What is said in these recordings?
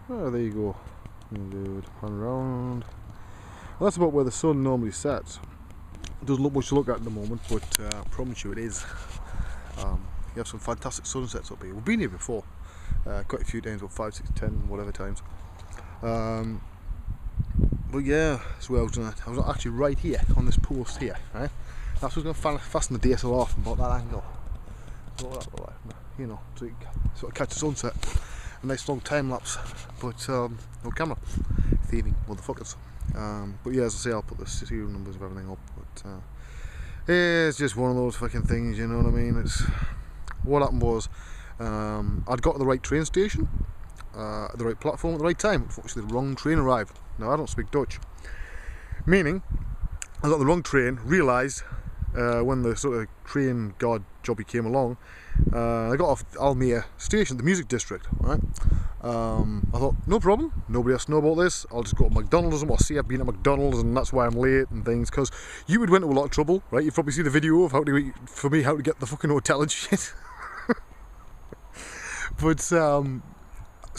Oh, there you go. Dude, pan around. Well, that's about where the sun normally sets. Doesn't look much to look at the moment, but I promise you it is. You have some fantastic sunsets up here. We've been here before, quite a few times, about 5, 6, 10, whatever times. But yeah, that's where I was actually right here on this post here, right? That's what's going to fasten the DSLR from about that angle. You know, so you can sort of catch the sunset. A nice long time lapse, but no camera. Thieving motherfuckers. But yeah, as I say, I'll put the serial numbers of everything up. But it's just one of those fucking things, you know what I mean? It's what happened was I'd got to the right train station, at the right platform at the right time. Unfortunately, the wrong train arrived. Now I don't speak Dutch, meaning I got the wrong train. Realised when the sort of train guard jobby came along, I got off Almere station, the music district, right? I thought, no problem, nobody has to know about this, I'll just go to McDonald's and see I've been at McDonald's and that's why I'm late and things, because you would went to a lot of trouble, right? You've probably seen the video of how to get the fucking hotel and shit. But so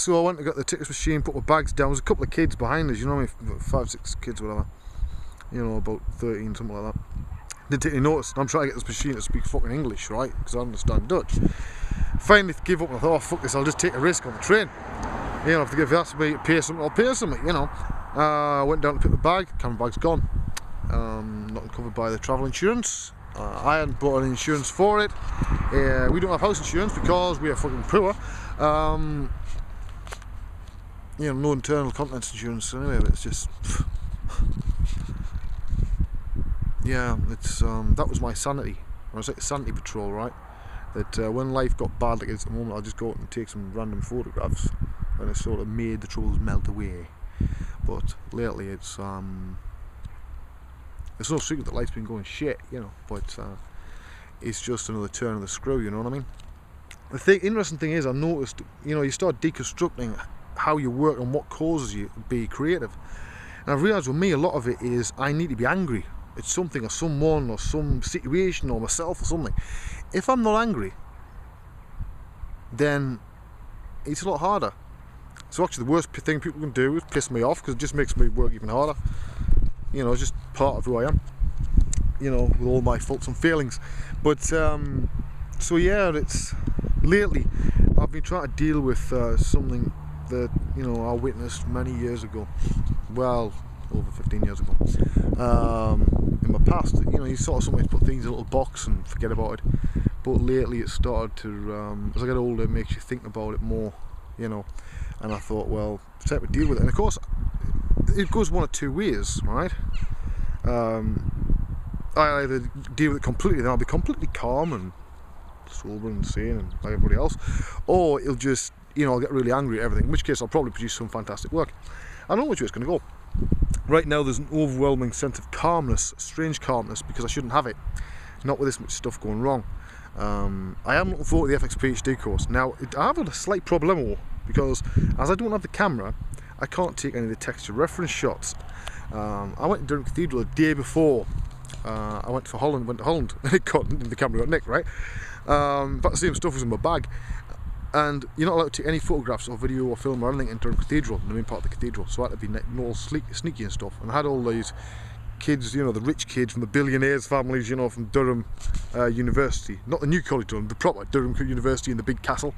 I went to get the tickets machine, put my bags down. There's a couple of kids behind us, you know, 5, 6 kids, whatever, you know, about 13, something like that. Didn't take any notice. I'm trying to get this machine to speak fucking English, right? Because I understand Dutch. Finally gave up and I thought, oh fuck this, I'll just take a risk on the train. You know, if they ask me to pay something, I'll pay something, you know. I went down to pick the bag, camera bag's gone. Not covered by the travel insurance. I hadn't bought an insurance for it. We don't have house insurance because we are fucking poor. You know, no internal contents insurance anyway, but it's just... yeah, it's that was my sanity. I was like a sanity patrol, right? That when life got bad like it is at the moment, I'll just go out and take some random photographs, and it sort of made the troubles melt away. But lately, it's no secret that life's been going shit, you know. But it's just another turn of the screw, you know what I mean? The interesting thing is, I noticed, you know, you start deconstructing how you work and what causes you to be creative. And I've realised with me, a lot of it is I need to be angry. It's something or someone or some situation or myself or something. If I'm not angry, then it's a lot harder. So actually the worst thing people can do is piss me off, because it just makes me work even harder. You know, it's just part of who I am. You know, with all my faults and failings. But so yeah, it's lately I've been trying to deal with something that, you know, I witnessed many years ago. Well, over 15 years ago. In my past, you know, you sort of sometimes put things in a little box and forget about it. But lately it started to, as I get older, it makes you think about it more, you know. And I thought, well, it's time to deal with it. And of course, it goes one of two ways, right? I either deal with it completely, then I'll be completely calm and sober and sane and like everybody else, or it'll just, you know, I'll get really angry at everything, in which case I'll probably produce some fantastic work. I don't know which way it's going to go. Right now there's an overwhelming sense of calmness, strange calmness, because I shouldn't have it, not with this much stuff going wrong. I am looking forward to the FX PhD course. Now, I have a slight problemo, because as I don't have the camera, I can't take any of the texture reference shots. I went to Durham Cathedral the day before. I went to Holland, and the camera got nicked, right? But the same stuff was in my bag. And you're not allowed to take any photographs or video or film or anything in Durham Cathedral, in the main part of the cathedral, so I had to be all sneaky and stuff. And I had all these kids, you know, the rich kids from the billionaires' families, you know, from Durham University, not the new college Durham, the proper Durham University in the big castle,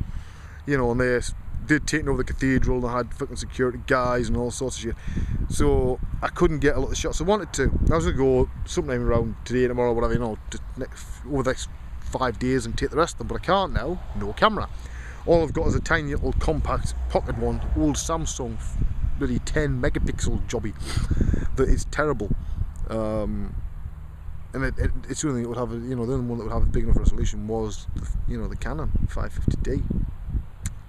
you know, and they'd taken over the cathedral and I had fucking security guys and all sorts of shit. So I couldn't get a lot of the shots I wanted to. I was going to go sometime around today, tomorrow, whatever, you know, over the next 5 days and take the rest of them, but I can't now, no camera. All I've got is a tiny little compact pocket one, old Samsung, bloody 10 megapixel jobby, that is terrible. And it's the only thing that would have, you know, the only one that would have a big enough resolution was, you know, the Canon 550D.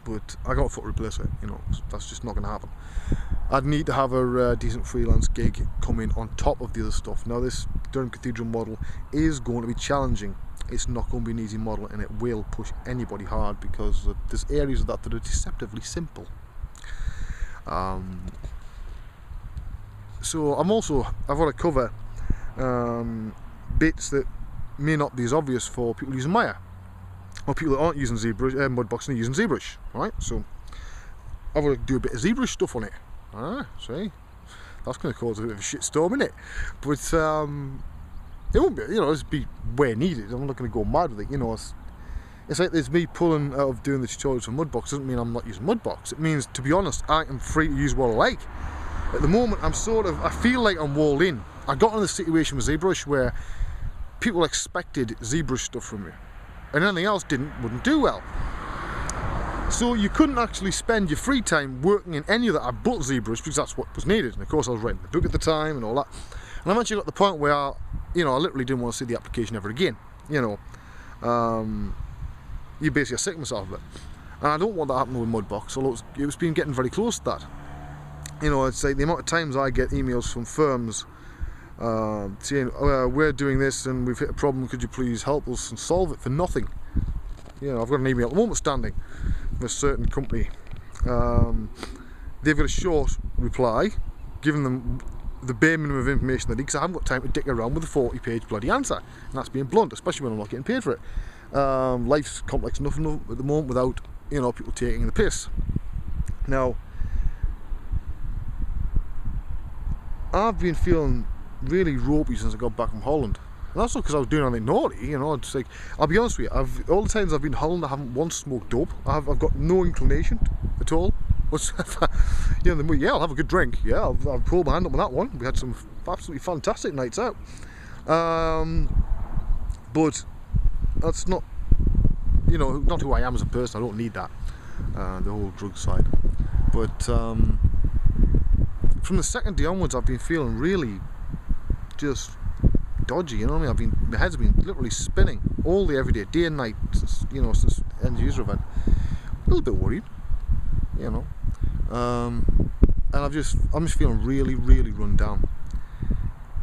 But I got a foot to replace it, you know, that's just not going to happen. I'd need to have a decent freelance gig come in on top of the other stuff. Now this Durham Cathedral model is going to be challenging. It's not going to be an easy model, and it will push anybody hard, because there's areas of that are deceptively simple. So I've got to cover bits that may not be as obvious for people using Maya, or people that aren't using Mudbox and are using ZBrush, right? So I've got to do a bit of zebra stuff on it. See, that's going to cause a bit of a shitstorm, innit? But it won't be, you know, it'll be where needed. I'm not going to go mad with it, you know. It's like there's me pulling out of doing the tutorials for Mudbox. Doesn't mean I'm not using Mudbox. It means, to be honest, I am free to use what I like. At the moment, I feel like I'm walled in. I got in the situation with ZBrush where people expected ZBrush stuff from me, and anything else wouldn't do well. So you couldn't actually spend your free time working in any of that but ZBrush, because that's what was needed. And of course, I was writing the book at the time and all that. And I actually got to the point where I literally didn't want to see the application ever again. You know, you basically are sick of myself of it. And I don't want that happening with Mudbox, although it was been getting very close to that. You know, it's like the amount of times I get emails from firms saying, we're doing this and we've hit a problem, could you please help us and solve it for nothing. You know, I've got an email at the moment standing from a certain company. They've got a short reply, giving them the bare minimum of information they need, because I haven't got time to dick around with a 40-page bloody answer. And that's being blunt, especially when I'm not getting paid for it. Life's complex enough at the moment without, you know, people taking the piss. Now, I've been feeling really ropey since I got back from Holland. And that's not because I was doing anything naughty, you know. It's like, I'll be honest with you, all the times I've been in Holland, I haven't once smoked dope. I've got no inclination at all whatsoever. You know, yeah, I'll have a good drink. Yeah, I'll pull my hand up on that one. We had some absolutely fantastic nights out. But that's not, you know, not who I am as a person. I don't need that, the whole drug side. But from the second day onwards, I've been feeling really just dodgy, you know what I mean? My head's been literally spinning all day, every day and night, since the end user event. A little bit worried, you know. And I'm just feeling really, really run down.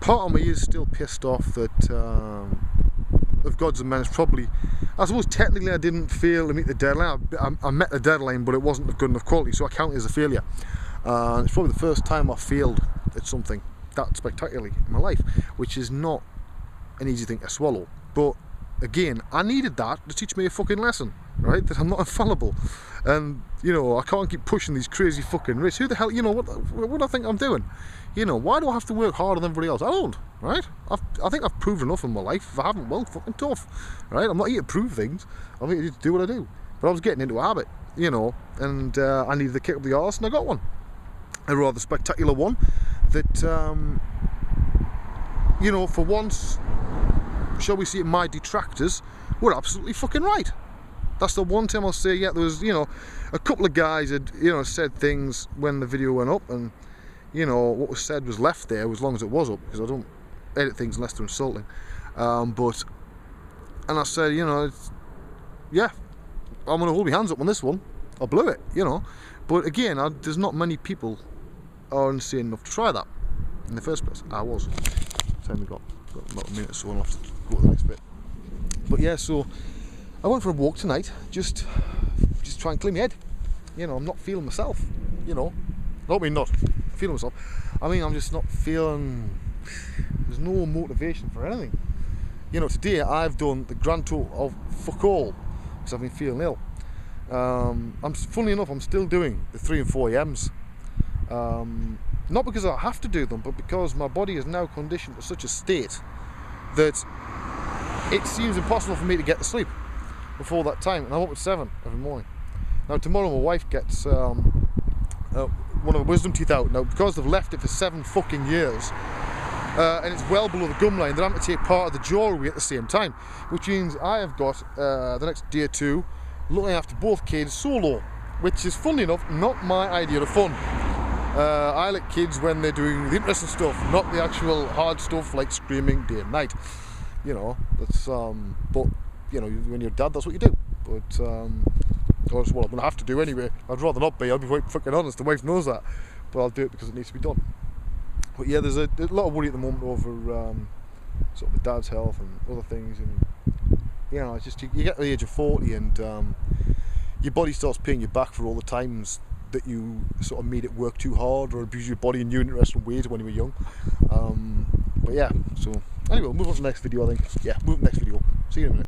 Part of me is still pissed off that of Gods and Men is probably, I suppose technically I didn't fail to meet the deadline. I met the deadline, but it wasn't of good enough quality, so I count it as a failure. It's probably the first time I've failed at something that spectacularly in my life, which is not an easy thing to swallow. But again, I needed that to teach me a fucking lesson, right? That I'm not infallible, and you know, I can't keep pushing these crazy fucking rates. Who the hell, you know, what do I think I'm doing? You know, why do I have to work harder than everybody else? I don't, right? I think I've proved enough in my life. If I haven't, well, fucking tough, right? I'm not here to prove things. I'm here to do what I do. But I was getting into a habit, you know, and I needed to kick up the arse, and I got one. A rather spectacular one that, you know, for once, shall we say, my detractors were absolutely fucking right. That's the one time I'll say, yeah, there was, you know, a couple of guys had, you know, said things when the video went up, and, you know, what was said was left there as long as it was up, because I don't edit things unless they're insulting. And I said, you know, yeah, I'm going to hold my hands up on this one. I blew it, you know. But again, there's not many people are insane enough to try that in the first place. I was. Time we got about a minute, so I'll have to go to the next bit. But yeah, so I went for a walk tonight, just try and clear my head. You know, I'm not feeling myself. You know, not me not feeling myself. I mean, I'm just not feeling. There's no motivation for anything. You know, today I've done the grand total of fuck all because I've been feeling ill. Funnily enough, I'm still doing the 3 and 4 AMs. Not because I have to do them, but because my body is now conditioned to such a state that it seems impossible for me to get to sleep before that time, and I'm up at 7 every morning. Now tomorrow my wife gets one of her wisdom teeth out. Now because they've left it for 7 fucking years, and it's well below the gum line, they're having to take part of the jaw away at the same time, which means I have got the next day or two looking after both kids solo, which is, funnily enough, not my idea of fun. I like kids when they're doing the interesting stuff, not the actual hard stuff like screaming day and night. You know, that's but you know, when you're a dad, that's what you do. But that's what I'm gonna have to do anyway. I'd rather not be. I'll be quite fucking honest. The wife knows that, but I'll do it because it needs to be done. But yeah, there's a lot of worry at the moment over sort of my dad's health and other things, and you know, it's just you get to the age of 40 and your body starts paying you back for all the times that you sort of made it work too hard or abuse your body in new interesting ways when you were young. But yeah, so anyway, we'll move on to the next video, I think. Yeah, move on to the next video. See you in a minute.